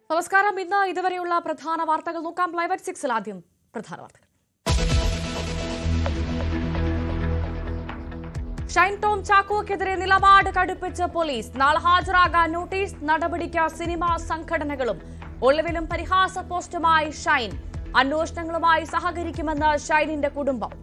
നമസ്കാരം. ഇന്ന് ഇതുവരെയുള്ള പ്രധാന വാർത്തകൾ നോക്കാം. ലൈവ് അറ്റ് 6 ആദ്യം പ്രധാന വാർത്തകൾ. ഷൈൻ ടോം ചാക്കോയ്ക്കെതിരെ നിലപാട് കടുപ്പിച്ച് പോലീസ്. നാളെ ഹാജരാകാൻ നോട്ടീസ്. നടപടിക്ക് സിനിമാ സംഘടനകളും. ഒളിവിലും പരിഹാസ പോസ്റ്റുമായി ഷൈൻ. അന്വേഷണങ്ങളുമായി സഹകരിക്കുമെന്ന് ഷൈനിന്റെ കുടുംബം.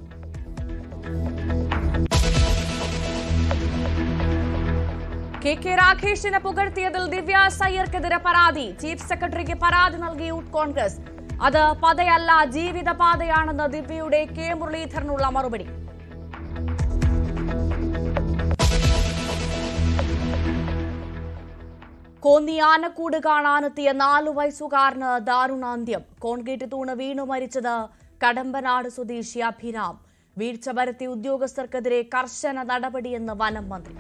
കെ രാഘേഷിനെ പുകഴ്ത്തിയതിൽ ദിവ്യ സയ്യർക്കെതിരെ പരാതി. ചീഫ് സെക്രട്ടറിക്ക് പരാതി നൽകി യൂത്ത് കോൺഗ്രസ്. അത് പതയല്ല, ജീവിതപാതയാണെന്ന് ദിവ്യയുടെ കെ മുരളീധരനുള്ള മറുപടി. കോന്നി ആനക്കൂട് കാണാനെത്തിയ 4 വയസ്സുകാരന് ദാരുണാന്ത്യം. കോൺക്രീറ്റ് തൂണ് വീണു മരിച്ചത് കടമ്പനാട് സ്വദേശി അഭിരാം. വീഴ്ച വരുത്തിയ ഉദ്യോഗസ്ഥർക്കെതിരെ കർശന നടപടിയെന്ന് വനം മന്ത്രി.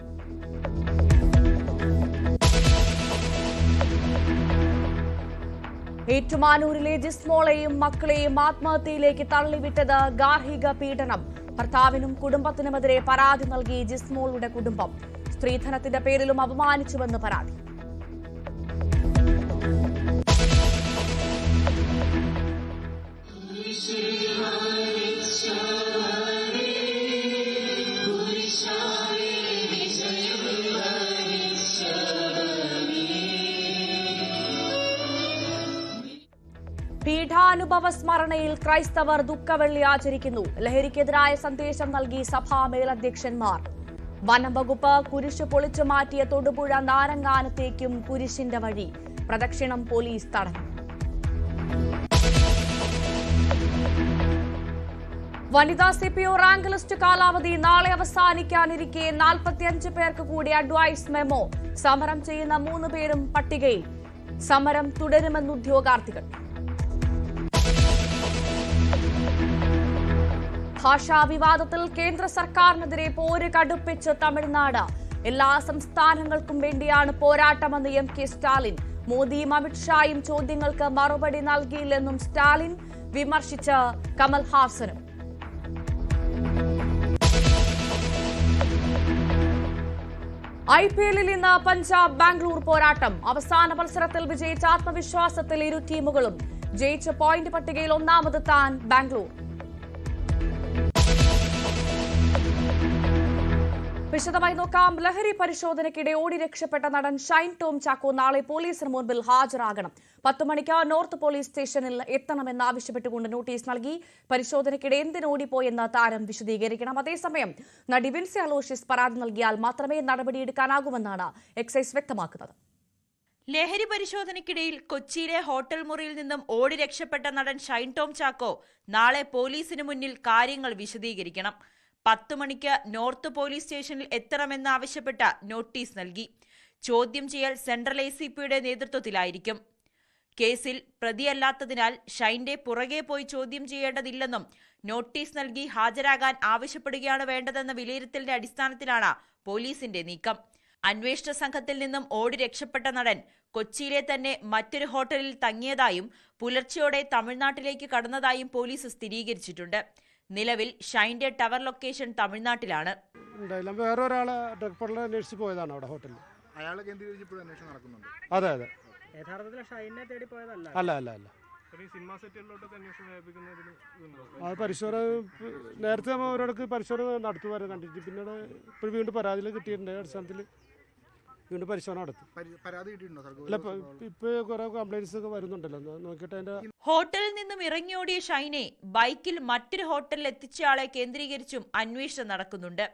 ഏറ്റുമാനൂരിലെ ജിസ്മോളെയും മക്കളെയും ആത്മഹത്യയിലേക്ക് തള്ളിവിട്ടത് ഗാർഹിക പീഡനം. ഭർത്താവിനും കുടുംബത്തിനുമെതിരെ പരാതി നൽകി ജിസ്മോളുടെ കുടുംബം. സ്ത്രീധനത്തിന്റെ പേരിലും അപമാനിച്ചുവെന്ന് പരാതി. പീഠാനുഭവ സ്മരണയിൽ ക്രൈസ്തവർ ദുഃഖവെള്ളി ആചരിക്കുന്നു. ലഹരിക്കെതിരായ സന്ദേശം നൽകി സഭാ മേലധ്യക്ഷന്മാർ. വനം വകുപ്പ് കുരിശ് പൊളിച്ചു മാറ്റിയ തൊടുപുഴ നാരങ്ങാനത്തേക്കും കുരിശിന്റെ വഴി. പ്രദക്ഷിണം പോലീസ് തടഞ്ഞു. വനിതാ സിപിഒ റാങ്ക് ലിസ്റ്റ് കാലാവധി നാളെ അവസാനിക്കാനിരിക്കെ 45 പേർക്ക് കൂടി അഡ്വൈസ് മെമ്മോ. സമരം ചെയ്യുന്ന 3 പേരും പട്ടികയിൽ. സമരം തുടരുമെന്ന് ഉദ്യോഗാർത്ഥികൾ. ഭാഷാ വിവാദത്തിൽ കേന്ദ്ര സർക്കാരിനെതിരെ പോര് കടുപ്പിച്ച് തമിഴ്നാട്. എല്ലാ സംസ്ഥാനങ്ങൾക്കും വേണ്ടിയാണ് പോരാട്ടമെന്ന് MK സ്റ്റാലിൻ. മോദിയും അമിത്ഷായും ചോദ്യങ്ങൾക്ക് മറുപടി നൽകിയില്ലെന്നും സ്റ്റാലിൻ വിമർശിച്ച് കമൽഹാസനും. IPL-ൽ ഇന്ന് പഞ്ചാബ് ബാംഗ്ലൂർ പോരാട്ടം. അവസാന മത്സരത്തിൽ വിജയിച്ച ആത്മവിശ്വാസത്തിൽ ഇരു ടീമുകളും. ജയിച്ച പോയിന്റ് പട്ടികയിൽ ഒന്നാമതെത്താൻ ബാംഗ്ലൂർ. വിശദമായി നോക്കാം. ലഹരി പരിശോധനയ്ക്കിടെ ഓടി രക്ഷപ്പെട്ട നടൻ ഷൈൻ ടോം ചാക്കോ നാളെ പോലീസിന് മുൻപിൽ ഹാജരാകണം. 10 മണിക്ക് നോർത്ത് പോലീസ് സ്റ്റേഷനിൽ എത്തണമെന്നാവശ്യപ്പെട്ടുകൊണ്ട് നോട്ടീസ് നൽകി. പരിശോധനയ്ക്കിടെ എന്തിനോടിപ്പോയെന്ന് താരം വിശദീകരിക്കണം. അതേസമയം നടി വിൻസി അലോഷ്യസ് പരാതി നൽകിയാൽ മാത്രമേ നടപടിയെടുക്കാനാകുമെന്നാണ് എക്സൈസ് വ്യക്തമാക്കുന്നത്. ലഹരി പരിശോധനയ്ക്കിടയിൽ കൊച്ചിയിലെ ഹോട്ടൽ മുറിയിൽ നിന്നും ഓടി രക്ഷപ്പെട്ട നടൻ ഷൈൻ ടോം ചാക്കോ നാളെ പോലീസിന് മുന്നിൽ കാര്യങ്ങൾ വിശദീകരിക്കണം. 10 മണിക്ക് നോർത്ത് പോലീസ് സ്റ്റേഷനിൽ എത്തണമെന്നാവശ്യപ്പെട്ട നോട്ടീസ് നൽകി. ചോദ്യം ചെയ്യൽ സെൻട്രൽ ACPയുടെ നേതൃത്വത്തിലായിരിക്കും. കേസിൽ പ്രതിയല്ലാത്തതിനാൽ ഷൈന്റെ പുറകെ പോയി ചോദ്യം ചെയ്യേണ്ടതില്ലെന്നും നോട്ടീസ് നൽകി ഹാജരാകാൻ ആവശ്യപ്പെടുകയാണ് വേണ്ടതെന്ന വിലയിരുത്തലിന്റെ അടിസ്ഥാനത്തിലാണ് പോലീസിന്റെ നീക്കം. അന്വേഷണ സംഘത്തിൽ നിന്നും ഓടി രക്ഷപ്പെട്ട നടൻ കൊച്ചിയിലെ തന്നെ മറ്റൊരു ഹോട്ടലിൽ തങ്ങിയതായും പുലർച്ചെയോടെ തമിഴ്നാട്ടിലേക്ക് കടന്നതായും പോലീസ് സ്ഥിരീകരിച്ചിട്ടുണ്ട്. നിലവിൽ ഷൈന്റെ ടവർ ലൊക്കേഷൻ തമിഴ്നാട്ടിലാണ്. വേറൊരാളെ ഡ്രഗ് പെഡലർ അന്വേഷിച്ച് പോയതാണ് അവിടെ ഹോട്ടലിൽ. അയാളെ കേന്ദ്രീകരിച്ച് അന്വേഷണം നടക്കുന്നുണ്ട്. അതെ അതെ, യഥാർത്ഥത്തിൽ ഷൈനെ തേടി പോയതല്ല. അല്ല അല്ല അല്ല സിനിമാ സെറ്റുകളിലോട്ട് അന്വേഷണം വ്യാപിക്കുന്നതിന് അത് പരിശോധന നേരത്തെ നമ്മൾ അവരോടൊക്കെ പരിശോധന നടത്തുമായിരുന്നു കണ്ടിട്ട്. പിന്നീട് ഇപ്പോൾ വീണ്ടും പരാതിയിൽ കിട്ടിയിട്ടുണ്ട്. അടിസ്ഥാനത്തിൽ വീണ്ടും പരിശോധന നടത്തും. അല്ല, ഇപ്പൊ കുറെ കംപ്ലൈന്റ്സ് ഒക്കെ വരുന്നുണ്ടല്ലോ, നോക്കിയിട്ട് അതിന്റെ. ഹോട്ടലിൽ നിന്നും ഇറങ്ങിയോടിയ ഷൈനെ ബൈക്കിൽ മറ്റൊരു ഹോട്ടലിൽ എത്തിച്ചയാളെ കേന്ദ്രീകരിച്ചും അന്വേഷണം നടക്കുന്നുണ്ട്.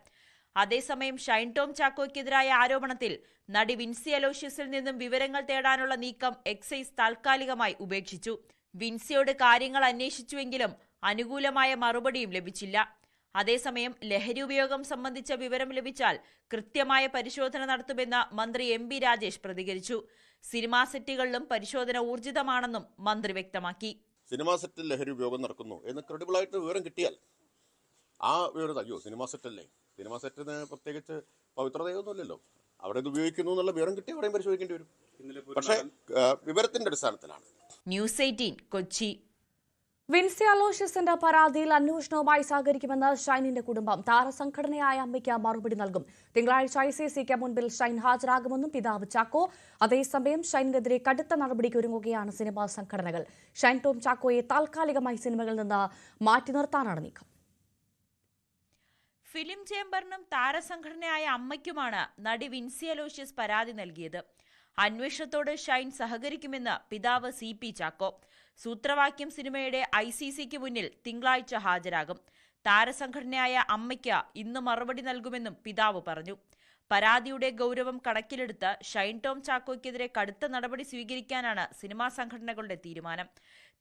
അതേസമയം ഷൈൻ ടോം ചാക്കോയ്ക്കെതിരായ ആരോപണത്തിൽ നടി വിൻസി അലോഷ്യസിൽ നിന്നും വിവരങ്ങൾ തേടാനുള്ള നീക്കം എക്സൈസ് താൽക്കാലികമായി ഉപേക്ഷിച്ചു. വിൻസിയോട് കാര്യങ്ങൾ അന്വേഷിച്ചുവെങ്കിലും അനുകൂലമായ മറുപടിയും ലഭിച്ചില്ല. അതേസമയം ലഹരി ഉപയോഗം സംബന്ധിച്ച വിവരം ലഭിച്ചാൽ കൃത്യമായ പരിശോധന നടത്തുമെന്ന് മന്ത്രി MB രാജേഷ് പ്രതികരിച്ചു. സിനിമാ സെറ്റുകളിലും പരിശോധന ഊർജിതമാണെന്നും മന്ത്രി വ്യക്തമാക്കി. സിനിമാ സെറ്റിൽ ലഹരി ഉപയോഗം നടക്കുന്നു എന്ന് ക്രെഡിബിളായിട്ട് വിവരം കിട്ടിയാൽ ആ വിവരം, അയ്യോ സിനിമാ സെറ്റല്ലേ, സിനിമാ സെറ്റിന് പ്രത്യേകിച്ച് പവിത്രതയൊന്നുമില്ലല്ലോ, അവിടെ ഇത് ഉപയോഗിക്കുന്നു എന്നുള്ള വിവരം കിട്ടി അവിടെയും പരിശോധിക്കേണ്ടി വരും. പക്ഷേ വിവരത്തിന്റെ അടിസ്ഥാനത്തിലാണ്. ന്യൂസ് 18 കൊച്ചി. വിൻസി അലോഷ്യസിന്റെ പരാതിയിൽ അന്വേഷണവുമായി സഹകരിക്കുമെന്ന് ഷൈനിന്റെ കുടുംബം. താരസംഘടനയായ അമ്മയ്ക്ക് മറുപടി നൽകും. തിങ്കളാഴ്ച ICCക്ക് മുൻപിൽ ഷൈൻ ഹാജരാകുമെന്നും പിതാവ് ചാക്കോ. അതേസമയം ഷൈനിനെതിരെ കടുത്ത നടപടിക്ക് ഒരുങ്ങുകയാണ് സിനിമാ സംഘടനകൾ. ഷൈൻ ടോം ചാക്കോയെ താൽക്കാലികമായി സിനിമകളിൽ നിന്ന് മാറ്റി നിർത്താനാണ് നീക്കം. ഫിലിം ചേംബറിനും താരസംഘടനയായ അമ്മയ്ക്കുമാണ് നടി വിൻസി അലോഷ്യസ് പരാതി നൽകിയത്. അന്വേഷണത്തോട് ഷൈൻ സഹകരിക്കുമെന്ന് പിതാവ് CP ചാക്കോ. സൂത്രവാക്യം സിനിമയുടെ ICCക്ക് മുന്നിൽ തിങ്കളാഴ്ച ഹാജരാകും. താരസംഘടനയായ അമ്മയ്ക്ക് ഇന്ന് മറുപടി നൽകുമെന്നും പിതാവ് പറഞ്ഞു. പരാതിയുടെ ഗൗരവം കണക്കിലെടുത്ത് ഷൈൻ ടോം ചാക്കോയ്ക്കെതിരെ കടുത്ത നടപടി സ്വീകരിക്കാനാണ് സിനിമാ സംഘടനകളുടെ തീരുമാനം.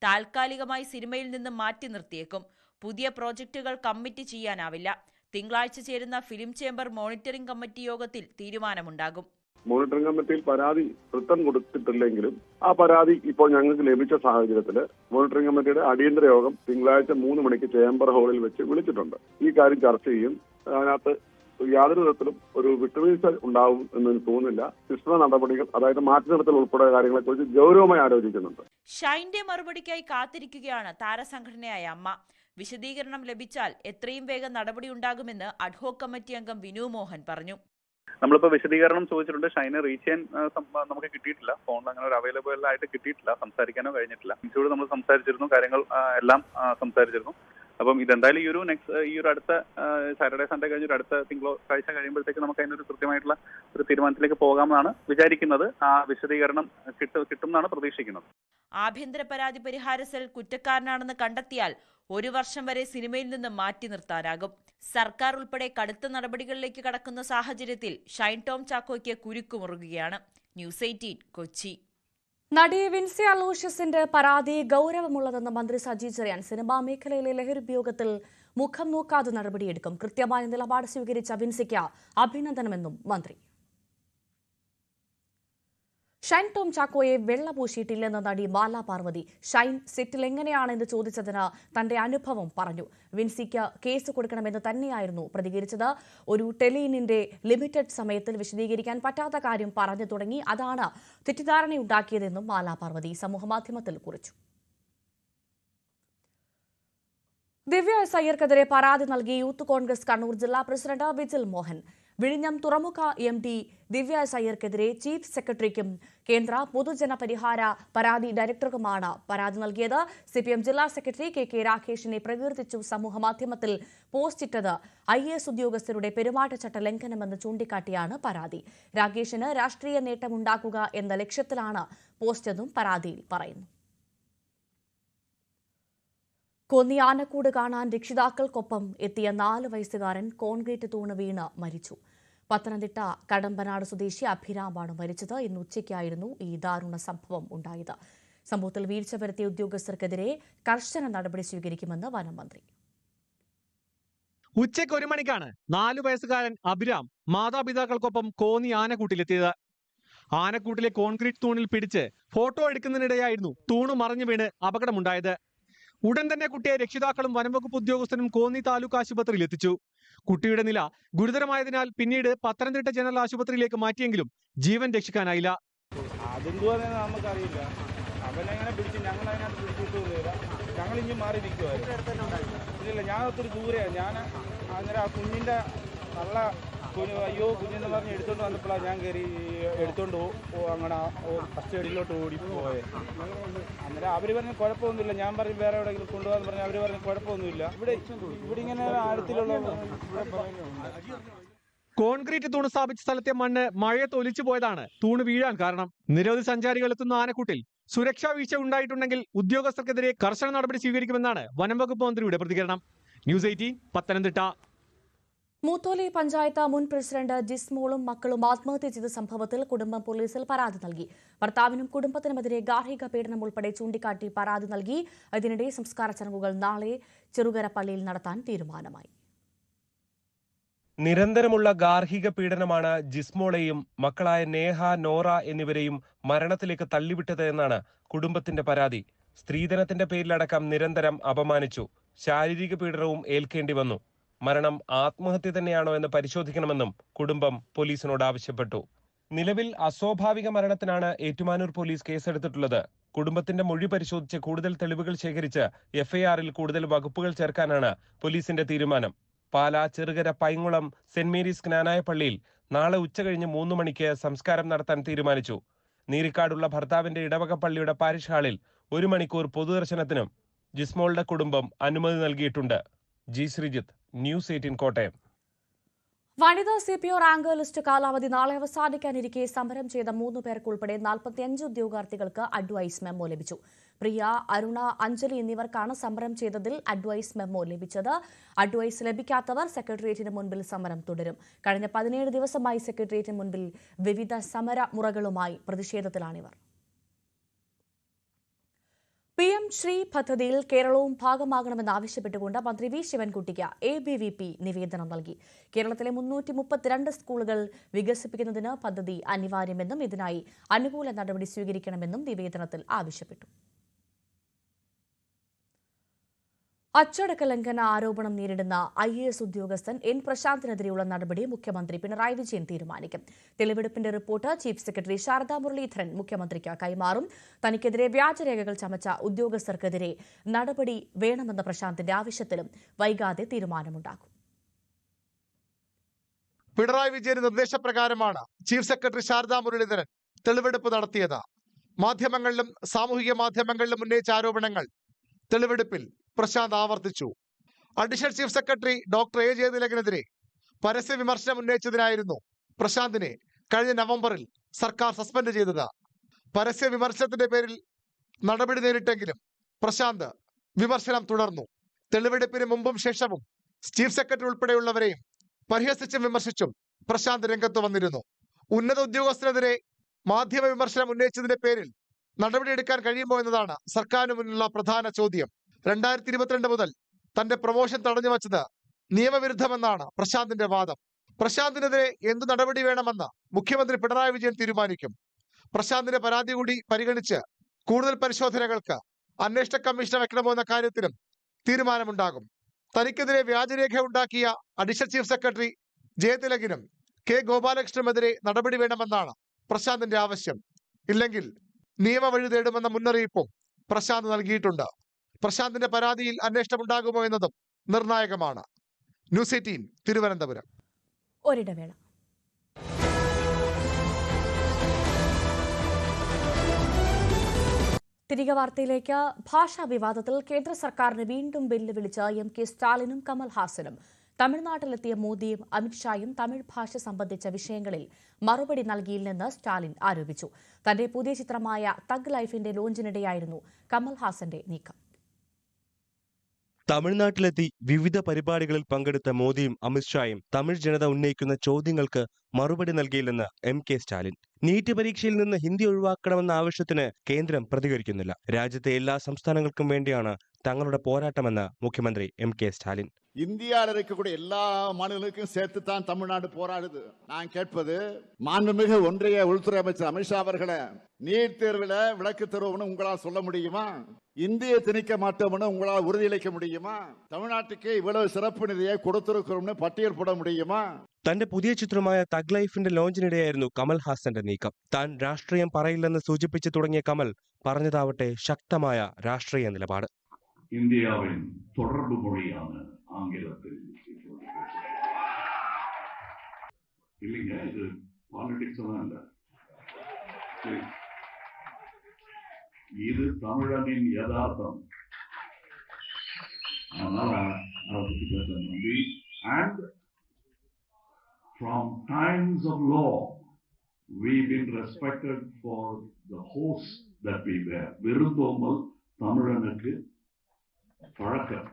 താൽക്കാലികമായി സിനിമയിൽ നിന്ന് മാറ്റി നിർത്തിയേക്കും. പുതിയ പ്രോജക്റ്റുകൾ കമ്മിറ്റ് ചെയ്യാനാവില്ല. തിങ്കളാഴ്ച ചേരുന്ന ഫിലിം ചേംബർ മോണിറ്ററിംഗ് കമ്മിറ്റി യോഗത്തിൽ തീരുമാനമുണ്ടാകും. മോണിറ്ററിംഗ് കമ്മിറ്റിയിൽ പരാതി റിട്ടേൺ കൊടുത്തിട്ടില്ലെങ്കിലും ആ പരാതി ഇപ്പോൾ ഞങ്ങൾക്ക് ലഭിച്ച സാഹചര്യത്തിൽ മോണിറ്ററിംഗ് കമ്മിറ്റിയുടെ അടിയന്തര യോഗം തിങ്കളാഴ്ച 3 മണിക്ക് ചേംബർ ഹാളിൽ വെച്ച് വിളിച്ചിട്ടുണ്ട്. ഈ കാര്യം ചർച്ച ചെയ്യും. അതിനകത്ത് യാതൊരു വിധത്തിലും ഒരു വിട്ടുവീഴ്ച ഉണ്ടാവും എന്ന് തോന്നുന്നില്ല. ശിക്ഷണ നടപടികൾ, അതായത് മാറ്റി നിർത്തൽ ഉൾപ്പെടെ കാര്യങ്ങളെക്കുറിച്ച് ഗൗരവമായി ആലോചിക്കുന്നുണ്ട്. ഷൈന്റെ മറുപടിക്കായി കാത്തിരിക്കുകയാണ് താരസംഘടനയായ അമ്മ. വിശദീകരണം ലഭിച്ചാൽ എത്രയും വേഗം നടപടി ഉണ്ടാകുമെന്ന് അഡ്ഹോക് കമ്മിറ്റി അംഗം വിനു മോഹൻ പറഞ്ഞു. നമ്മളിപ്പോൾ വിശദീകരണം ചോദിച്ചിട്ടുണ്ട്. ഷൈനെ റീച്ച് ചെയ്യാൻ നമുക്ക് കിട്ടിയിട്ടില്ല. ഫോണിൽ അങ്ങനെ ഒരു അവൈലബിൾ ആയിട്ട് കിട്ടിയിട്ടില്ല. സംസാരിക്കാനോ കഴിഞ്ഞിട്ടില്ല. ഇൻസ്റ്റോട് നമ്മൾ സംസാരിച്ചിരുന്നു, കാര്യങ്ങൾ എല്ലാം സംസാരിച്ചിരുന്നു. അപ്പം ഇതെന്തായാലും ഈ ഒരു അടുത്ത സാറ്റർഡേ സൺഡേ കഴിഞ്ഞ ഒരു അടുത്ത തിങ്കളാഴ്ച കഴിയുമ്പോഴത്തേക്ക് നമുക്ക് അതിനൊരു കൃത്യമായിട്ടുള്ള ഒരു തീരുമാനത്തിലേക്ക് പോകാമെന്നാണ് വിചാരിക്കുന്നത്. ആ വിശദീകരണം കിട്ടും എന്നാണ് പ്രതീക്ഷിക്കുന്നത്. ആഭ്യന്തര പരാതി പരിഹാര സെൽ കുറ്റക്കാരനാണെന്ന് കണ്ടെത്തിയാൽ 1 വർഷം വരെ സിനിമയിൽ നിന്ന് മാറ്റി നിർത്താനാകും. സർക്കാർ ഉൾപ്പെടെ കടുത്ത നടപടികളിലേക്ക് കടക്കുന്ന സാഹചര്യത്തിൽ ഷൈൻ ടോം ചാക്കോയ്ക്ക് കുരുക്കുമുറുകുകയാണ്. ന്യൂസ് 18 കൊച്ചി. നടി വിൻസി അലോഷ്യസിന്റെ പരാതി ഗൗരവമുള്ളതെന്ന് മന്ത്രി സജി ചെറിയാൻ. സിനിമാ മേഖലയിലെ ലഹരിപയോഗത്തിൽ മുഖം നോക്കാതെ നടപടിയെടുക്കും. കൃത്യമായ നിലപാട് സ്വീകരിച്ച വിൻസിക്ക് അഭിനന്ദനമെന്നും മന്ത്രി. ഷൈൻ ടോം ചാക്കോയെ വെള്ളപൂശിയിട്ടില്ലെന്ന് നടി മാല പാർവതി. ഷൈൻ സെറ്റിൽ എങ്ങനെയാണെന്ന് ചോദിച്ചതിന് തന്റെ അനുഭവം പറഞ്ഞു. വിൻസിക്ക് കേസ് കൊടുക്കണമെന്ന് തന്നെയായിരുന്നു പ്രതികരിച്ചത്. ഒരു ടെലിയിനിന്റെ ലിമിറ്റഡ് സമയത്തിൽ വിശദീകരിക്കാൻ പറ്റാത്ത കാര്യം പറഞ്ഞു തുടങ്ങി. അതാണ് തെറ്റിദ്ധാരണയുണ്ടാക്കിയതെന്നും മാല പാർവതി സമൂഹമാധ്യമത്തിൽ കുറിച്ചു. ദിവ്യ എസ് അയ്യർക്കെതിരെ പരാതി നൽകി യൂത്ത് കോൺഗ്രസ് കണ്ണൂർ ജില്ലാ പ്രസിഡന്റ് വിജിൽ മോഹൻ. വിഴിഞ്ഞം തുറമുഖ MD ദിവ്യ എസ് അയ്യർക്കെതിരെ ചീഫ് സെക്രട്ടറിക്കും കേന്ദ്ര പൊതുജന പരിഹാര പരാതി ഡയറക്ടർക്കുമാണ് പരാതി നൽകിയത്. CPM ജില്ലാ സെക്രട്ടറി KK രാകേഷിനെ പ്രകീർത്തിച്ചു സമൂഹമാധ്യമത്തിൽ പോസ്റ്റിട്ടത് IAS ഉദ്യോഗസ്ഥരുടെ പെരുമാറ്റച്ചട്ട ലംഘനമെന്ന് ചൂണ്ടിക്കാട്ടിയാണ് പരാതി. രാകേഷിന് രാഷ്ട്രീയ നേട്ടമുണ്ടാക്കുക എന്ന ലക്ഷ്യത്തിലാണ് പോസ്റ്റെന്നും പരാതിയിൽ പറയുന്നു. കോന്നി ആനക്കൂട് കാണാൻ രക്ഷിതാക്കൾക്കൊപ്പം എത്തിയ 4 വയസ്സുകാരൻ കോൺക്രീറ്റ് തൂണ് വീണ് മരിച്ചു. പത്തനംതിട്ട കടമ്പനാട് സ്വദേശി അഭിരാമാണ് മരിച്ചത്. ഇന്ന് ഉച്ചയ്ക്കായിരുന്നു ഈ ദാരുണ സംഭവം ഉണ്ടായത്. സംഭവത്തിൽ വീഴ്ച വരുത്തിയ ഉദ്യോഗസ്ഥർക്കെതിരെ കർശന നടപടി സ്വീകരിക്കുമെന്ന് വനം മന്ത്രി. ഉച്ചയ്ക്ക് 1 മണിക്കാണ് 4 വയസ്സുകാരൻ അഭിരാം മാതാപിതാക്കൾക്കൊപ്പം കോന്നി ആനക്കൂട്ടിലെത്തിയത്. ആനക്കൂട്ടിലെ കോൺക്രീറ്റ് തൂണിൽ പിടിച്ച് ഫോട്ടോ എടുക്കുന്നതിനിടെയായിരുന്നു തൂണ് മറിഞ്ഞു വീണ് അപകടമുണ്ടായത്. ഉടൻ തന്നെ കുട്ടിയെ രക്ഷിതാക്കളും വനംവകുപ്പ് ഉദ്യോഗസ്ഥരും കോന്നി താലൂക്ക് ആശുപത്രിയിൽ എത്തിച്ചു. കുട്ടിയുടെ നില ഗുരുതരമായതിനാൽ പിന്നീട് പത്തനംതിട്ട ജനറൽ ആശുപത്രിയിലേക്ക് മാറ്റിയെങ്കിലും ജീവൻ രക്ഷിക്കാനായില്ല. അതെന്തുവാന്ന് നമുക്കറിയില്ല. അവനെങ്ങനെ പിടിച്ച് ഞങ്ങൾ അതിനകത്ത് പിടിച്ചിട്ടില്ല. ഞങ്ങൾ ഇനി മാറി നിൽക്കുമായിരുന്നു. ഇല്ല, ഞാൻ ഒത്തിരി ദൂരെയാണ്. ഞാൻ അന്നേരം ആ കുഞ്ഞിൻ്റെ നല്ല അയ്യോ കുഞ്ഞെന്ന് പറഞ്ഞ് എടുത്തോണ്ട് വന്നപ്പോഴാണ് ഞാൻ കയറി എടുത്തോണ്ട് അങ്ങനെ ഫസ്റ്റ് എഡിലോട്ട് ഓടിപ്പോയത്. അന്നേരം അവർ പറഞ്ഞ കുഴപ്പമൊന്നുമില്ല. ഞാൻ പറഞ്ഞു വേറെ എവിടെയെങ്കിലും കൊണ്ടുപോകാന്ന് പറഞ്ഞാൽ അവർ പറഞ്ഞ കുഴപ്പമൊന്നുമില്ല. ഇവിടെ ഇങ്ങനെ ആഴത്തിലുള്ള കോൺക്രീറ്റ് തൂണ് സ്ഥാപിച്ച സ്ഥലത്തെ മണ്ണ് മഴയത്ത് ഒലിച്ചു പോയതാണ് തൂണ് വീഴാൻ കാരണം. നിരവധി സഞ്ചാരികൾ എത്തുന്ന ആനക്കൂട്ടിൽ സുരക്ഷാ വീഴ്ച ഉണ്ടായിട്ടുണ്ടെങ്കിൽ ഉദ്യോഗസ്ഥർക്കെതിരെ കർശന നടപടി സ്വീകരിക്കുമെന്നാണ് വനംവകുപ്പ് മന്ത്രിയുടെ പ്രതികരണം. ന്യൂസ് 18 പത്തനംതിട്ട. മൂത്തോലി പഞ്ചായത്ത് മുൻ പ്രസിഡന്റ് ജിസ്മോളും മക്കളും ആത്മഹത്യ ചെയ്ത സംഭവത്തിൽ കുടുംബം പോലീസിൽ പരാതി നൽകി. ഭർത്താവിനും കുടുംബത്തിനുമെതിരെ ഗാർഹിക പീഡനം ഉൾപ്പെടെ ചൂണ്ടിക്കാട്ടി പരാതി നൽകി. ഇതിനിടെ സംസ്കാര ചടങ്ങുകൾ നാളെ ചെറുകര പള്ളിയിൽ നടത്താൻ തീരുമാനമായി. നിരന്തരമുള്ള ഗാർഹിക പീഡനമാണ് ജിസ്മോളെയും മക്കളായ നേഹ, നോറ എന്നിവരെയും മരണത്തിലേക്ക് തള്ളിവിട്ടത് എന്നാണ് കുടുംബത്തിന്റെ പരാതി. സ്ത്രീധനത്തിന്റെ പേരിലടക്കം നിരന്തരം അപമാനിച്ചു. ശാരീരിക പീഡനവും ഏൽക്കേണ്ടി വന്നു. മരണം ആത്മഹത്യ തന്നെയാണോ എന്ന് പരിശോധിക്കണമെന്നും കുടുംബം പോലീസിനോട് ആവശ്യപ്പെട്ടു. നിലവിൽ അസ്വാഭാവിക മരണത്തിനാണ് ഏറ്റുമാനൂർ പോലീസ് കേസെടുത്തിട്ടുള്ളത്. കുടുംബത്തിന്റെ മൊഴി പരിശോധിച്ച് കൂടുതൽ തെളിവുകൾ ശേഖരിച്ച് എഫ്ഐആറിൽ കൂടുതൽ വകുപ്പുകൾ ചേർക്കാനാണ് പോലീസിന്റെ തീരുമാനം. പാലാ, ചെറുകര, പൈങ്ങുളം സെന്റ് മേരീസ് ജ്ഞാനായ പള്ളിയിൽ നാളെ ഉച്ചകഴിഞ്ഞ് 3 മണിക്ക് സംസ്കാരം നടത്താൻ തീരുമാനിച്ചു. നീരിക്കാടുള്ള ഭർത്താവിന്റെ ഇടവക പള്ളിയുടെ പാരിഷ് ഹാളിൽ 1 മണിക്കൂർ പൊതുദർശനത്തിനും ജിസ്മോളുടെ കുടുംബം അനുമതി നൽകിയിട്ടുണ്ട്. G Sreejith, news 18 Kottayam. വനിതാ CPO റാങ്ക് ലിസ്റ്റ് കാലാവധി നാളെ അവസാനിക്കാനിരിക്കെ സമരം ചെയ്ത 3 പേർക്കുൾപ്പെടെ 45 ഉദ്യോഗാർത്ഥികൾക്ക് അഡ്വൈസ് മെമ്മോ ലഭിച്ചു. പ്രിയ, അരുണ, അഞ്ജലി എന്നിവർക്കാണ് സമരം ചെയ്തതിൽ അഡ്വൈസ് മെമ്മോ ലഭിച്ചത്. അഡ്വൈസ് ലഭിക്കാത്തവർ സെക്രട്ടേറിയറ്റിന് മുൻപിൽ സമരം തുടരും. കഴിഞ്ഞ 17 ദിവസമായി സെക്രട്ടേറിയറ്റിന് മുൻപിൽ വിവിധ സമരമുറകളുമായി പ്രതിഷേധത്തിലാണിവർ. PM ശ്രീ പദ്ധതിയിൽ കേരളവും ഭാഗമാകണമെന്നാവശ്യപ്പെട്ടുകൊണ്ട് മന്ത്രി വി ശിവൻകുട്ടിക്ക് ABVP നിവേദനം നൽകി. കേരളത്തിലെ 332 സ്കൂളുകൾ വികസിപ്പിക്കുന്നതിന് പദ്ധതി അനിവാര്യമെന്നും ഇതിനായി അനുകൂല നടപടി സ്വീകരിക്കണമെന്നും നിവേദനത്തിൽ ആവശ്യപ്പെട്ടു. അച്ചടക്ക ലംഘന ആരോപണം നേരിടുന്ന IAS ഉദ്യോഗസ്ഥൻ N പ്രശാന്തിനെതിരെയുള്ള നടപടി മുഖ്യമന്ത്രി പിണറായി വിജയൻ തീരുമാനിക്കും. തെളിവെടുപ്പിന്റെ report chief secretary Sarada Muraleedharan മുഖ്യമന്ത്രിക്ക് കൈമാറും. തനിക്കെതിരെ വ്യാജരേഖകൾ ചമച്ച ഉദ്യോഗസ്ഥർക്കെതിരെ നടപടി വേണമെന്ന പ്രശാന്തിന്റെ ആവശ്യത്തിലും വൈകാതെ തീരുമാനമുണ്ടാകും. പിണറായി വിജയന്റെ നിർദ്ദേശപ്രകാരമാണ് ചീഫ് സെക്രട്ടറി ശാരദാ മുരളീധരൻ തെളിവെടുപ്പ് നടത്തിയത്. മാധ്യമങ്ങളിലും സാമൂഹിക മാധ്യമങ്ങളിലും ഉന്നയിച്ച ആരോപണങ്ങൾ തെളിവെടുപ്പിൽ പ്രശാന്ത് ആവർത്തിച്ചു. Additional chief secretary doctor A ജയതിലകനെതിരെ പരസ്യ വിമർശനം ഉന്നയിച്ചതിനായിരുന്നു പ്രശാന്തിനെ കഴിഞ്ഞ നവംബറിൽ സർക്കാർ സസ്പെൻഡ് ചെയ്തത്. പരസ്യ വിമർശനത്തിന്റെ പേരിൽ നടപടി നേരിട്ടെങ്കിലും പ്രശാന്ത് വിമർശനം തുടർന്നു. തെളിവെടുപ്പിന് മുമ്പും ശേഷവും ചീഫ് സെക്രട്ടറി ഉൾപ്പെടെയുള്ളവരെയും പരിഹസിച്ചും വിമർശിച്ചും പ്രശാന്ത് രംഗത്ത് വന്നിരുന്നു. ഉന്നത ഉദ്യോഗസ്ഥനെതിരെ മാധ്യമ വിമർശനം ഉന്നയിച്ചതിന്റെ പേരിൽ നടപടിയെടുക്കാൻ കഴിയുമോ എന്നതാണ് സർക്കാരിന് മുന്നിലുള്ള പ്രധാന ചോദ്യം. 2022 മുതൽ തന്റെ പ്രൊമോഷൻ തടഞ്ഞു വച്ചത് നിയമവിരുദ്ധമെന്നാണ് പ്രശാന്തിന്റെ വാദം. പ്രശാന്തിനെതിരെ എന്ത് നടപടി വേണമെന്ന് മുഖ്യമന്ത്രി പിണറായി വിജയൻ തീരുമാനിക്കും. പ്രശാന്തിന്റെ പരാതി കൂടി പരിഗണിച്ച് കൂടുതൽ പരിശോധനകൾക്ക് അന്വേഷണ കമ്മീഷനെ വെക്കണമോ എന്ന കാര്യത്തിലും തീരുമാനമുണ്ടാകും. തനിക്കെതിരെ വ്യാജരേഖ ഉണ്ടാക്കിയ അഡീഷണൽ ചീഫ് സെക്രട്ടറി ജയതിലകിനും K ഗോപാലകൃഷ്ണനുമെതിരെ നടപടി വേണമെന്നാണ് പ്രശാന്തിന്റെ ആവശ്യം. ഇല്ലെങ്കിൽ നിയമവഴി തേടുമെന്ന മുന്നറിയിപ്പും പ്രശാന്ത് നൽകിയിട്ടുണ്ട്. പ്രശാന്തിന്റെ പരാതിയിൽ അന്വേഷണം ഉണ്ടാകുമോ എന്നതും നിർണായകമാണ്. ന്യൂസ് 18 തിരുവനന്തപുരം. ഒരിടവേള. തിരികെ വാർത്തയിലേക്ക്. ഭാഷാ വിവാദത്തിൽ കേന്ദ്ര സർക്കാരിന് വീണ്ടും വെല്ലുവിളിച്ച് MK സ്റ്റാലിനും കമൽഹാസനും. തമിഴ്നാട്ടിലെത്തിയ മോദിയും അമിത്ഷായും തമിഴ് ഭാഷ സംബന്ധിച്ച വിഷയങ്ങളിൽ മറുപടി നൽകിയില്ലെന്ന് സ്റ്റാലിൻ ആരോപിച്ചു. തന്റെ പുതിയ ചിത്രമായ തഗ് ലൈഫിന്റെ ലോഞ്ചിനിടെയായിരുന്നു കമൽഹാസന്റെ നീക്കം. തമിഴ്നാട്ടിലെത്തി വിവിധ പരിപാടികളിൽ പങ്കെടുത്ത മോദിയും അമിത്ഷായും തമിഴ് ജനത ഉന്നയിക്കുന്ന ചോദ്യങ്ങൾക്ക് മറുപടി നൽകിയില്ലെന്ന് MK സ്റ്റാലിൻ. നീറ്റ് പരീക്ഷയിൽ നിന്ന് ഹിന്ദി ഒഴിവാക്കണമെന്ന ആവശ്യത്തിന് കേന്ദ്രം പ്രതികരിക്കുന്നില്ല. രാജ്യത്തെ എല്ലാ സംസ്ഥാനങ്ങൾക്കും വേണ്ടിയാണ് தங்களோட போராட்டம்னு முக்கியமந்திரி MK ஸ்டாலின். இந்தியாவில் இருக்கக்கூடிய எல்லா மாநிலங்களுக்கும் சேர்த்து தான் தமிழ்நாடு போராடுது. நான் கேட்பது மாண்புமிகு ஒன்றிய உள்துறை அமைச்சர் அமித்ஷா அவர்களே, நீட் தேர்வில் விளக்கு தருவோம்னு உங்களால் சொல்ல முடியுமா? இந்தியை திணிக்க மாட்டோம்னு உங்களால் உறுதியளிக்க முடியுமா? தமிழ்நாட்டுக்கு இவ்வளவு சிறப்பு நிதியை கொடுத்திருக்கிறோம்னு பட்டியல் போட முடியுமா? തന്റെ പുതിയ ചിത്രമായ തഗ് ലൈഫിന്റെ ലോഞ്ചിനിടെയായിരുന്നു കമൽഹാസന്റെ നീക്കം. താൻ രാഷ്ട്രീയം പറയില്ലെന്ന് സൂചിപ്പിച്ചു തുടങ്ങിയ കമൽ പറഞ്ഞതാവട്ടെ ശക്തമായ രാഷ്ട്രീയ നിലപാട്. இந்தியாவின் தொடர்பு மொழியான ஆங்கிலத்தில் இல்லைங்க, இது பாலிடிக்ஸ் எல்லாம் இல்ல, இது தமிழனின் யதார்த்தம். அதனால அதை பற்றி பேச நம்பி and from times of law we've been respected for the host that we bear. விருந்தோம்பல் தமிழனுக்கு பழக்கம்,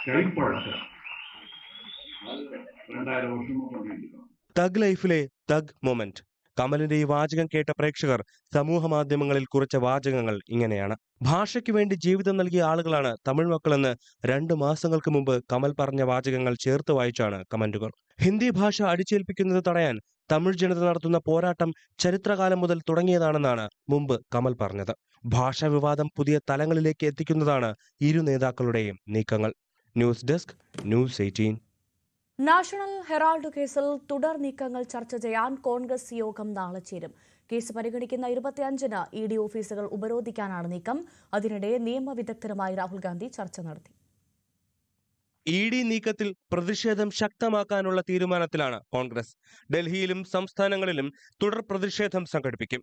கைப்பழக்கம். 2000 வருஷமா பண்ணிட்டு இருக்கோம். തഗ് ലൈഫിലെ തഗ് മൊമെന്റ്. കമലിന്റെ ഈ വാചകം കേട്ട പ്രേക്ഷകർ സമൂഹ മാധ്യമങ്ങളിൽ കുറിച്ച വാചകങ്ങൾ ഇങ്ങനെയാണ്. ഭാഷയ്ക്ക് വേണ്ടി ജീവിതം നൽകിയ ആളുകളാണ് തമിഴ് മക്കളെന്ന് 2 മാസങ്ങൾക്ക് മുമ്പ് കമൽ പറഞ്ഞ വാചകങ്ങൾ ചേർത്ത് വായിച്ചാണ് കമന്റുകൾ. ഹിന്ദി ഭാഷ അടിച്ചേൽപ്പിക്കുന്നത് തടയാൻ തമിഴ് ജനത നടത്തുന്ന പോരാട്ടം ചരിത്രകാലം മുതൽ തുടങ്ങിയതാണെന്നാണ് മുമ്പ് കമൽ പറഞ്ഞത്. ഭാഷാ വിവാദം പുതിയ തലങ്ങളിലേക്ക് എത്തിക്കുന്നതാണ് ഇരു നേതാക്കളുടെയും നീക്കങ്ങൾ. News desk, news 18. National Herald കേസിൽ തുടർ നീക്കങ്ങൾ ചർച്ച ചെയ്യാൻ കോൺഗ്രസ് യോഗം നാളെ ചേരും. കേസ് പരിഗണിക്കുന്ന 25-ന് ED ഓഫീസുകൾ ഉപരോധിക്കാനാണ് നീക്കം. അതിനിടെ നിയമവിദഗ്ധരുമായി രാഹുൽ ഗാന്ധി ചർച്ച നടത്തി. ED നീക്കത്തിൽ പ്രതിഷേധം ശക്തമാക്കാനുള്ള തീരുമാനത്തിലാണ് കോൺഗ്രസ്. ഡൽഹിയിലും സംസ്ഥാനങ്ങളിലും തുടർ പ്രതിഷേധം സംഘടിപ്പിക്കും.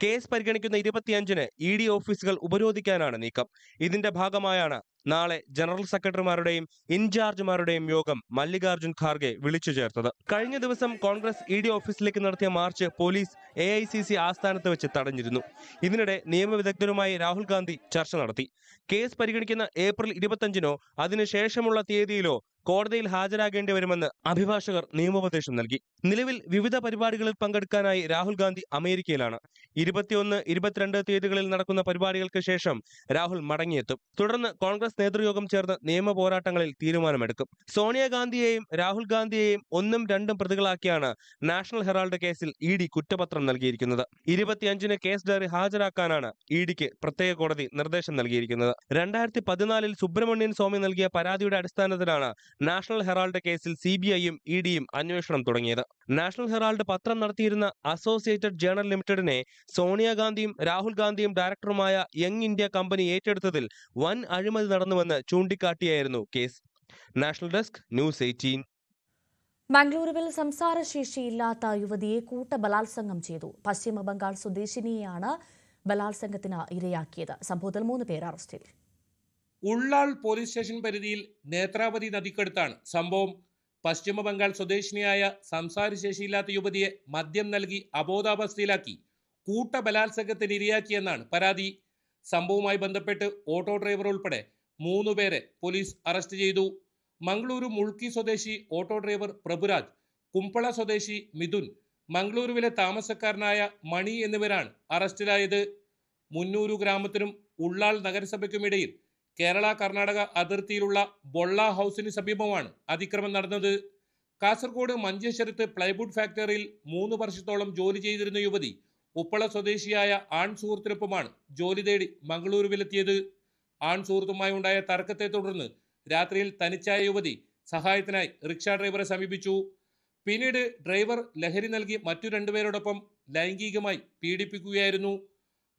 കേസ് പരിഗണിക്കുന്ന 25-ന് ED ഓഫീസുകൾ ഉപരോധിക്കാനാണ് നീക്കം. ഇതിന്റെ ഭാഗമായാണ് നാളെ ജനറൽ സെക്രട്ടറിമാരുടെയും ഇൻചാർജുമാരുടെയും യോഗം മല്ലികാർജുൻ ഖാർഗെ വിളിച്ചു ചേർത്തത്. കഴിഞ്ഞ ദിവസം കോൺഗ്രസ് ED ഓഫീസിലേക്ക് നടത്തിയ മാർച്ച് പോലീസ് AICC ആസ്ഥാനത്ത് വെച്ച് തടഞ്ഞിരുന്നു. ഇതിനിടെ നിയമവിദഗ്ധരുമായി രാഹുൽ ഗാന്ധി ചർച്ച നടത്തി. കേസ് പരിഗണിക്കുന്ന ഏപ്രിൽ 25-നോ അതിനുശേഷമുള്ള തീയതിയിലോ കോടതിയിൽ ഹാജരാകേണ്ടി വരുമെന്ന് അഭിഭാഷകർ നിയമോപദേശം നൽകി. നിലവിൽ വിവിധ പരിപാടികളിൽ പങ്കെടുക്കാനായി രാഹുൽ ഗാന്ധി അമേരിക്കയിലാണ്. 21, 22 തീയതികളിൽ നടക്കുന്ന പരിപാടികൾക്ക് ശേഷം രാഹുൽ മടങ്ങിയെത്തും. തുടർന്ന് കോൺഗ്രസ് നേതൃയോഗം ചേർന്ന് നിയമ പോരാട്ടങ്ങളിൽ തീരുമാനമെടുക്കും. സോണിയാഗാന്ധിയെയും രാഹുൽ ഗാന്ധിയെയും 1ഉം 2ഉം പ്രതികളാക്കിയാണ് നാഷണൽ ഹെറാൾഡ് കേസിൽ ED കുറ്റപത്രം നൽകിയിരിക്കുന്നത്. 25-ന് കേസ് ഡയറി ഹാജരാക്കാനാണ് EDക്ക് പ്രത്യേക കോടതി നിർദ്ദേശം നൽകിയിരിക്കുന്നത്. 2014-ൽ സുബ്രഹ്മണ്യൻ സ്വാമി നൽകിയ പരാതിയുടെ അടിസ്ഥാനത്തിലാണ് നാഷണൽ ഹെറാൾഡ് കേസിൽ CBIയും EDയും അന്വേഷണം തുടങ്ങിയത്. നാഷണൽ ഹെറാൾഡ് പത്രം നടത്തിയിരുന്ന അസോസിയേറ്റഡ് ജേണൽ ലിമിറ്റഡിനെ സോണിയാഗാന്ധിയും രാഹുൽ ഗാന്ധിയും ഡയറക്ടറുമായ യങ് ഇന്ത്യ കമ്പനി ഏറ്റെടുത്തതിൽ വൻ അഴിമതി നടന്നുവെന്ന് ചൂണ്ടിക്കാട്ടിയായിരുന്നു കേസ്. National desk, news 18. മംഗളൂരുവിൽ സംസാരശേഷിയില്ലാത്ത യുവതിയെ കൂട്ടബലാത്സംഗം ചെയ്തു. പശ്ചിമ ബംഗാൾ സ്വദേശിനിയെയാണ് ബലാത്സംഗത്തിന് ഇരയാക്കിയത്. സംഭവത്തിൽ 3 പേർ അറസ്റ്റിൽ. ഉള്ളാൾ പോലീസ് സ്റ്റേഷൻ പരിധിയിൽ നേത്രാവതി നദിക്കടുത്താണ് സംഭവം. പശ്ചിമ ബംഗാൾ സ്വദേശിനിയായ സംസാരശേഷിയില്ലാത്ത യുവതിയെ മദ്യം നൽകി അബോധാവസ്ഥയിലാക്കി കൂട്ടബലാത്സംഗത്തിന് ഇരയാക്കിയെന്നാണ് പരാതി. സംഭവവുമായി ബന്ധപ്പെട്ട് ഓട്ടോ ഡ്രൈവർ ഉൾപ്പെടെ 3 പേരെ പോലീസ് അറസ്റ്റ് ചെയ്തു. മംഗളൂരു മുൾക്കി സ്വദേശി ഓട്ടോ ഡ്രൈവർ പ്രഭുരാജ്, കുമ്പള സ്വദേശി മിഥുൻ, മംഗളൂരുവിലെ താമസക്കാരനായ മണി എന്നിവരാണ് അറസ്റ്റിലായത്. മുന്നൂരു ഗ്രാമത്തിനും ഉള്ളാൾ നഗരസഭയ്ക്കുമിടയിൽ കേരള കർണാടക അതിർത്തിയിലുള്ള ബൊള്ള ഹൗസിന് സമീപമാണ് അതിക്രമം നടന്നത്. കാസർഗോഡ് മഞ്ചേശ്വരത്ത് പ്ലൈവുഡ് ഫാക്ടറിയിൽ 3 വർഷത്തോളം ജോലി ചെയ്തിരുന്ന യുവതി ഉപ്പള സ്വദേശിയായ ആൺ സുഹൃത്തിനൊപ്പമാണ് ജോലി തേടി മംഗളൂരുവിലെത്തിയത്. ആൺ സുഹൃത്തുമായി ഉണ്ടായ തർക്കത്തെ തുടർന്ന് രാത്രിയിൽ തനിച്ചായ യുവതി സഹായത്തിനായി റിക്ഷാ ഡ്രൈവറെ സമീപിച്ചു. പിന്നീട് ഡ്രൈവർ ലഹരി നൽകി മറ്റു 2 പേരോടൊപ്പം ലൈംഗികമായി പീഡിപ്പിക്കുകയായിരുന്നു.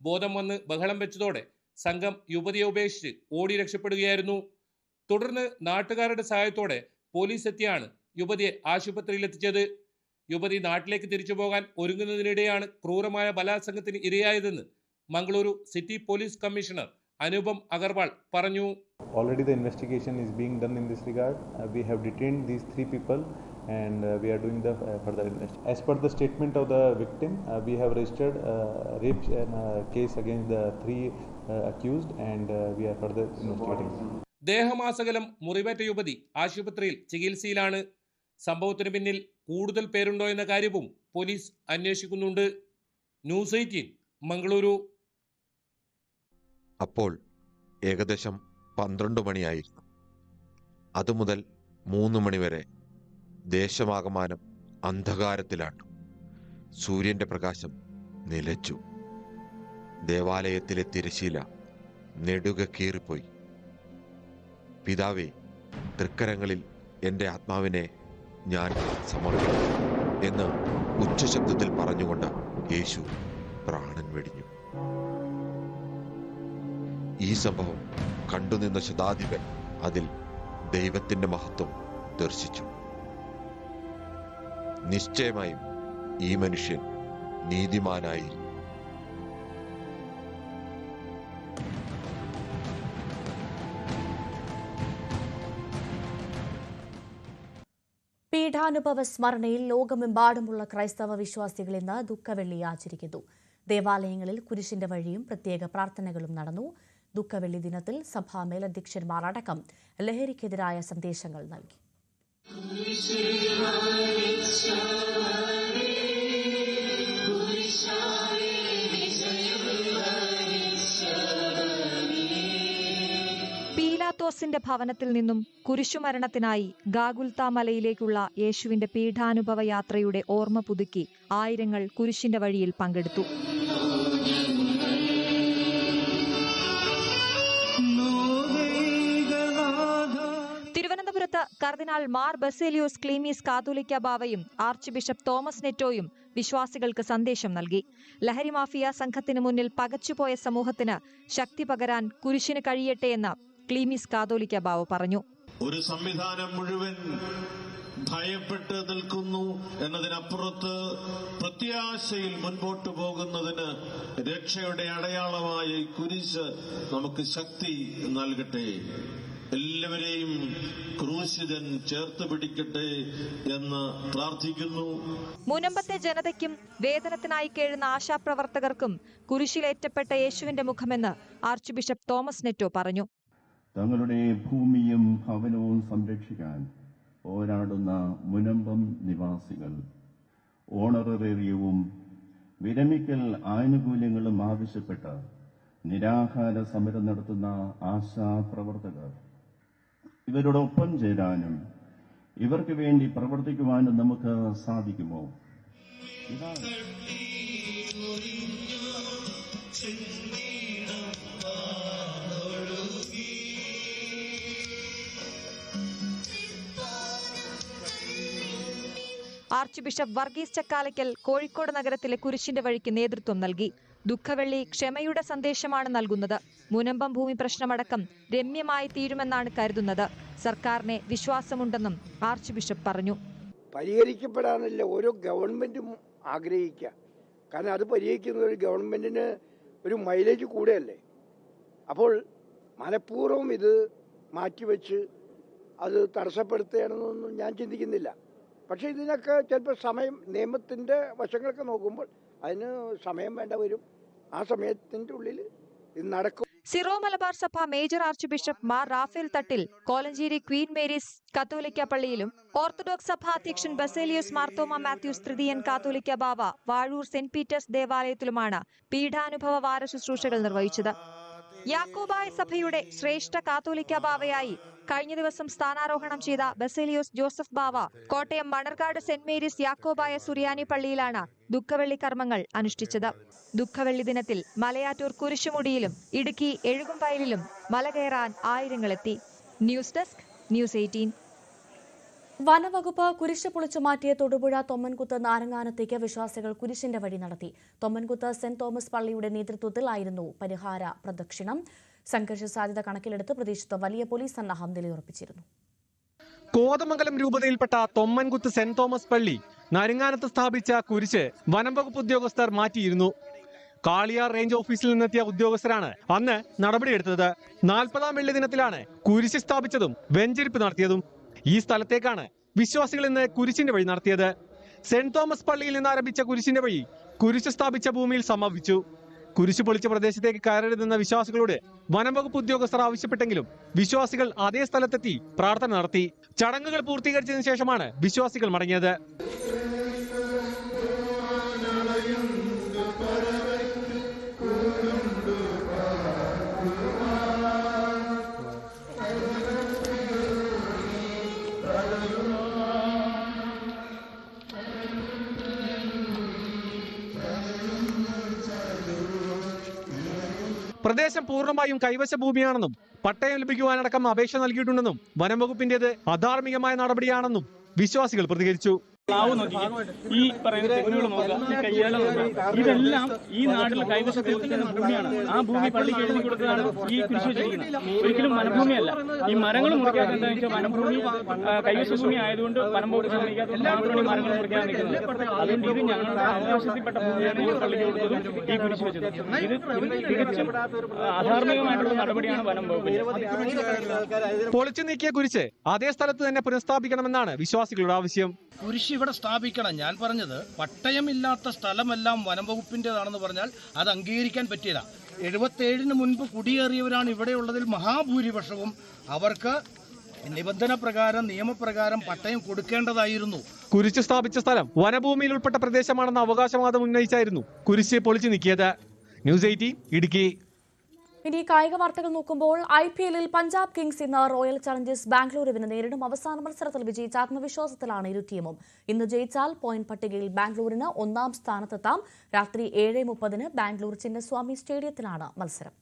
ബോധം വന്ന് ബഹളം വെച്ചതോടെ സംഘം യുവതിയെ ഉപേക്ഷിച്ച് ഓടി രക്ഷപ്പെടുകയായിരുന്നു. തുടർന്ന് നാട്ടുകാരുടെ സഹായത്തോടെ പോലീസ് എത്തിയാണ് യുവതിയെ ആശുപത്രിയിൽ എത്തിച്ചത്. യുവതി നാട്ടിലേക്ക് തിരിച്ചു പോകാൻ ഒരുങ്ങുന്നതിനിടെയാണ് ക്രൂരമായ ബലാത്സംഗത്തിന് ഇരയായതെന്ന് Mangaluru city police commissioner Anupam Agarwal പറഞ്ഞു. Already the investigation is being done in this regard. We have detained these 3 people and we are doing the further investigation. As per the statement of the victim, we have registered rape case against the 3 accused and we are further investigating. ദേഹമാസകലം മുറിവേറ്റ യുവതി ആശുപത്രിയിൽ ചികിത്സയിലാണ്. സംഭവത്തിന് പിന്നിൽ കൂടുതൽ പേരുണ്ടോ എന്ന കാര്യവും പോലീസ് അന്വേഷിക്കുന്നുണ്ട്. ന്യൂസ് 18 മംഗളൂരു. അപ്പോൾ ഏകദേശം 12 മണിയായിരുന്നു. അതുമുതൽ 3 മണിവരെ ദേശമാകമാനം അന്ധകാരത്തിലാണ്. സൂര്യന്റെ പ്രകാശം നിലച്ചു. ദേവാലയത്തിലെ തിരശീല നെടുക കീറിപ്പോയി. പിതാവേ, തൃക്കരങ്ങളിൽ എൻ്റെ ആത്മാവിനെ ഞാൻ സമർപ്പിക്കുന്നു എന്ന് ഉച്ചശബ്ദത്തിൽ പറഞ്ഞുകൊണ്ട് യേശു പ്രാണൻ വെടിഞ്ഞു. ഈ സംഭവം കണ്ടുനിന്ന ശതാധിപൻ അതിൽ ദൈവത്തിന്റെ മഹത്വം ദർശിച്ചു. നിശ്ചയമായും ഈ മനുഷ്യൻ നീതിമാനായി. പീഠാനുഭവ സ്മരണയിൽ ലോകമെമ്പാടുമുള്ള ക്രൈസ്തവ വിശ്വാസികൾ ഇന്ന് ദുഃഖവെള്ളി ആചരിക്കുന്നു. ദേവാലയങ്ങളിൽ കുരിശിന്റെ വഴിയും പ്രത്യേക പ്രാർത്ഥനകളും നടന്നു. ദുഃഖവെള്ളി ദിനത്തിൽ സഭാ മേലധ്യക്ഷന്മാർ അടക്കം ലഹരിക്കെതിരായ സന്ദേശങ്ങൾ നൽകി. പീലാത്തോസിന്റെ ഭവനത്തിൽ നിന്നും കുരിശുമരണത്തിനായി ഗാഗുൽത്ത മലയിലേക്കുള്ള യേശുവിന്റെ പീഠാനുഭവ യാത്രയുടെ ഓർമ്മ പുതുക്കി ആയിരങ്ങൾ കുരിശിന്റെ വഴിയിൽ പങ്കെടുത്തു. തിരുവനന്തപുരത്ത് കർദിനാൾ മാർ ബസേലിയോസ് ക്ലീമീസ് കാതോലിക്ക ബാവയും ആർച്ച് ബിഷപ്പ് തോമസ് നെറ്റോയും വിശ്വാസികൾക്ക് സന്ദേശം നൽകി. ലഹരി മാഫിയ സംഘത്തിന് മുന്നിൽ പകച്ചുപോയ സമൂഹത്തിന് ശക്തി പകരാൻ കുരിശിന് കഴിയട്ടെ എന്ന് ക്ലീമീസ് കാതോലിക്ക ബാവ പറഞ്ഞു. ഒരു സംവിധാനം മുഴുവൻ ഭയപ്പെട്ട് നിൽക്കുന്നു എന്നതിനപ്പുറത്ത് പ്രത്യാശയിൽ മുൻപോട്ട് പോകുന്നതിന് രക്ഷയുടെ അടയാളമായ ഈ കുരിശ് നമുക്ക് ശക്തി നൽകട്ടെ. എല്ലാവരെയും ക്രൂശിതൻ ചേർത്ത് പിടിക്കട്ടെ എന്ന് പ്രാർത്ഥിക്കുന്നു. മുനമ്പത്തെ ജനതയ്ക്കും വേതനത്തിനായി കേഴുന്ന ആശാപ്രവർത്തകർക്കും കുരിശിലേറ്റപ്പെട്ട യേശുവിന്റെ മുഖമെന്ന് ആർച്ച് ബിഷപ്പ് തോമസ് നെറ്റോ പറഞ്ഞു. തങ്ങളുടെ ഭൂമിയും ഭവനവും സംരക്ഷിക്കാൻ പോരാടുന്ന മുനമ്പം നിവാസികൾ ഓണറേറിയവും വിരമിക്കൽ ആനുകൂല്യങ്ങളും ആവശ്യപ്പെട്ട് നിരാഹാര സമരം നടത്തുന്ന ആശാപ്രവർത്തകർ, ഇവരോടൊപ്പം ചേരാനും ഇവർക്ക് വേണ്ടി പ്രവർത്തിക്കുവാനും നമുക്ക് സാധിക്കുമോ? ആർച്ച് ബിഷപ്പ് വർഗീസ് ചക്കാലയ്ക്കൽ കോഴിക്കോട് നഗരത്തിലെ കുരിശിന്റെ വഴിക്ക് നേതൃത്വം നൽകി. ദുഃഖവെള്ളി ക്ഷമയുടെ സന്ദേശമാണ് നൽകുന്നത്. മുനമ്പം ഭൂമി പ്രശ്നമടക്കം രമ്യമായി തീരുമെന്നാണ് കരുതുന്നത്. സർക്കാരിനെ വിശ്വാസമുണ്ടെന്നും ആർച്ച് ബിഷപ്പ് പറഞ്ഞു. പരിഹരിക്കപ്പെടാനല്ല ഓരോ ഗവൺമെന്റും ആഗ്രഹിക്കുക. കാരണം അത് പരിഹരിക്കുന്ന ഒരു ഗവൺമെന്റിന് ഒരു മൈലേജ് കൂടെയല്ലേ. അപ്പോൾ മനഃപൂർവ്വം ഇത് മാറ്റിവെച്ച് അത് തടസ്സപ്പെടുത്തുകയാണെന്നൊന്നും ഞാൻ ചിന്തിക്കുന്നില്ല. പക്ഷേ ഇതിനൊക്കെ ചിലപ്പോൾ സമയം, നിയമത്തിൻ്റെ വശങ്ങളൊക്കെ നോക്കുമ്പോൾ അതിന് സമയം വേണ്ട വരും. ആ സമയത്തിൻ്റെ ഉള്ളിൽ ഇത് നടക്കും. സിറോ മലബാർ സഭ major archbishop Mar Raphael Thattil Kolenchery Queen Mary's കത്തോലിക്ക പള്ളിയിലും ഓർത്തഡോക്സ് സഭാ അധ്യക്ഷൻ ബസേലിയോസ് മാർത്തോമ മാത്യൂസ് തൃതീയൻ കാത്തോലിക്ക ബാവ വാഴൂർ സെന്റ് പീറ്റേഴ്സ് ദേവാലയത്തിലുമാണ് പീഠാനുഭവ വാര ശുശ്രൂഷകൾ നിർവഹിച്ചത്. യാക്കോബായ സഭയുടെ ശ്രേഷ്ഠ കാത്തോലിക്ക ബാവയായി കഴിഞ്ഞ ദിവസം സ്ഥാനാരോഹണം ചെയ്ത ബസേലിയോസ് ജോസഫ് ബാവ കോട്ടയം മണർകാട് സെന്റ് മേരീസ് യാക്കോബായ സുറിയാനി പള്ളിയിലാണ് ദുഃഖവെള്ളി കർമ്മങ്ങൾ അനുഷ്ഠിച്ചത്. ദുഃഖവെള്ളി ദിനത്തിൽ മലയാറ്റൂർ കുരിശുമുടിയിലും ഇടുക്കി എഴുകുംവയലിലും മല കയറാൻ ആയിരങ്ങളെത്തി. News desk news 18. വനവകുപ്പ് കുരിശ് പൊളിച്ചു മാറ്റിയ തൊടുപുഴ തൊമ്മൻകുത്ത് നാരങ്ങാനത്തേക്ക് വിശ്വാസികൾ കുരിശിന്റെ വഴി നടത്തി. തൊമ്മൻകുത്ത് സെന്റ് തോമസ് പള്ളിയുടെ നേതൃത്വത്തിലായിരുന്നു പരിഹാര പ്രദക്ഷിണം. സംഘർഷ സാധ്യത കണക്കിലെടുത്ത് പ്രദേശത്ത് വലിയ പോലീസ് സന്നാഹം നിലയുറപ്പിച്ചിരുന്നു. കോതമംഗലം രൂപതയിൽപ്പെട്ട തൊമ്മൻകുത്ത് സെന്റ് തോമസ് പള്ളി നാരങ്ങാനത്ത് സ്ഥാപിച്ച കുരിശ് വനംവകുപ്പ് ഉദ്യോഗസ്ഥർ മാറ്റിയിരുന്നു. കാളിയാർ റേഞ്ച് ഓഫീസിൽ നിന്നെത്തിയ ഉദ്യോഗസ്ഥരാണ് അന്ന് നടപടിയെടുത്തത്. 40-ാം വെള്ളി ദിനത്തിലാണ് കുരിശ് സ്ഥാപിച്ചതും വെഞ്ചരിപ്പ് നടത്തിയതും. ഈ സ്ഥലത്തേക്കാണ് വിശ്വാസികൾ ഇന്ന് കുരിശിന്റെ വഴി നടത്തിയത്. സെന്റ് തോമസ് പള്ളിയിൽ നിന്ന് ആരംഭിച്ച കുരിശിന്റെ വഴി കുരിശ് സ്ഥാപിച്ച ഭൂമിയിൽ സമാപിച്ചു. കുരിശ് പൊളിച്ച പ്രദേശത്തേക്ക് കയറരുതെന്ന വിശ്വാസികളോട് വനംവകുപ്പ് ഉദ്യോഗസ്ഥർ ആവശ്യപ്പെട്ടെങ്കിലും വിശ്വാസികൾ അതേ സ്ഥലത്തെത്തി പ്രാർത്ഥന നടത്തി. ചടങ്ങുകൾ പൂർത്തീകരിച്ചതിനു ശേഷമാണ് വിശ്വാസികൾ മടങ്ങിയത്. പ്രദേശം പൂർണ്ണമായും കൈവശ ഭൂമിയാണെന്നും പട്ടയം ലഭിക്കുവാനടക്കം അപേക്ഷ നൽകിയിട്ടുണ്ടെന്നും വനംവകുപ്പിന്റേത് അധാർമികമായ നടപടിയാണെന്നും വിശ്വാസികൾ പ്രതികരിച്ചു. ഈ പറയുന്ന തെങ്ങുകൾ നോക്കുക, ഈ കയ്യാല നോക്കുക, ഇതെല്ലാം ഈ നാട്ടിൽ കൈവശപ്പെടുത്തിക്കുന്ന ഭൂമിയാണ്. ആ ഭൂമി പള്ളിക്ക് എഴുതി കൊടുത്തതാണ് ഈ കുരിശ് വെച്ചിരിക്കുന്നത്. ഒരിക്കലും വനഭൂമിയല്ല. ഈ മരങ്ങൾ മുറിക്കാത്ത എന്താണെന്ന് വെച്ചാൽ വനഭൂമി കൈവശ ഭൂമി ആയതുകൊണ്ട് വനം വകുപ്പ് സമ്മതിക്കാത്തതുകൊണ്ട് മാത്രമാണ് മരങ്ങൾ മുറിക്കാൻ നിൽക്കുന്നത്. അതുകൊണ്ട് ഇത് ഞങ്ങളുടെ അവകാശത്തിൽപ്പെട്ട ഭൂമിയാണ് ഞങ്ങൾ പള്ളിക്ക് കൊടുത്തതും ഈ കുരിശ് വെച്ചത്. ഇത് തികച്ചും അധാർമികമായിട്ടുള്ള നടപടിയാണ് വനം വകുപ്പ്. പൊളിച്ചു നീക്കിയ കുരിശ് അതേ സ്ഥലത്ത് തന്നെ പുനഃസ്ഥാപിക്കണമെന്നാണ് വിശ്വാസികളുടെ ആവശ്യം. കുരിശ് ഇവിടെ സ്ഥാപിക്കണം. ഞാൻ പറഞ്ഞത് പട്ടയമില്ലാത്ത സ്ഥലമെല്ലാം വനം വകുപ്പിൻ്റെതാണെന്ന് പറഞ്ഞാൽ അത് അംഗീകരിക്കാൻ പറ്റില്ല. 77-ന് മുൻപ് കുടിയേറിയവരാണ് ഇവിടെയുള്ളതിൽ മഹാഭൂരിപക്ഷവും. അവർക്ക് നിബന്ധന പ്രകാരം നിയമപ്രകാരം പട്ടയം കൊടുക്കേണ്ടതായിരുന്നു. കുരിശ് സ്ഥാപിച്ച സ്ഥലം വനഭൂമിയിൽ ഉൾപ്പെട്ട പ്രദേശമാണെന്ന അവകാശവാദം ഉന്നയിച്ചായിരുന്നു കുരിശ് പൊളിച്ചു നീക്കിയത്. ന്യൂസ് 18 ഇടുക്കി. ഇനി കായിക വാർത്തകൾ നോക്കുമ്പോൾ IPL-ൽ പഞ്ചാബ് കിങ്സ് ഇന്ന് റോയൽ ചലഞ്ചേഴ്സ് ബാംഗ്ലൂരുവിനെ നേരിടും. അവസാന മത്സരത്തിൽ വിജയിച്ച ആത്മവിശ്വാസത്തിലാണ് ഇരു ടീമും. ഇന്ന് ജയിച്ചാൽ പോയിന്റ് പട്ടികയിൽ ബാംഗ്ലൂരിന് 1-ാം സ്ഥാനത്തെത്താം. രാത്രി 7:30-ന് ബാംഗ്ലൂർ ചിന്നസ്വാമി സ്റ്റേഡിയത്തിലാണ് മത്സരം.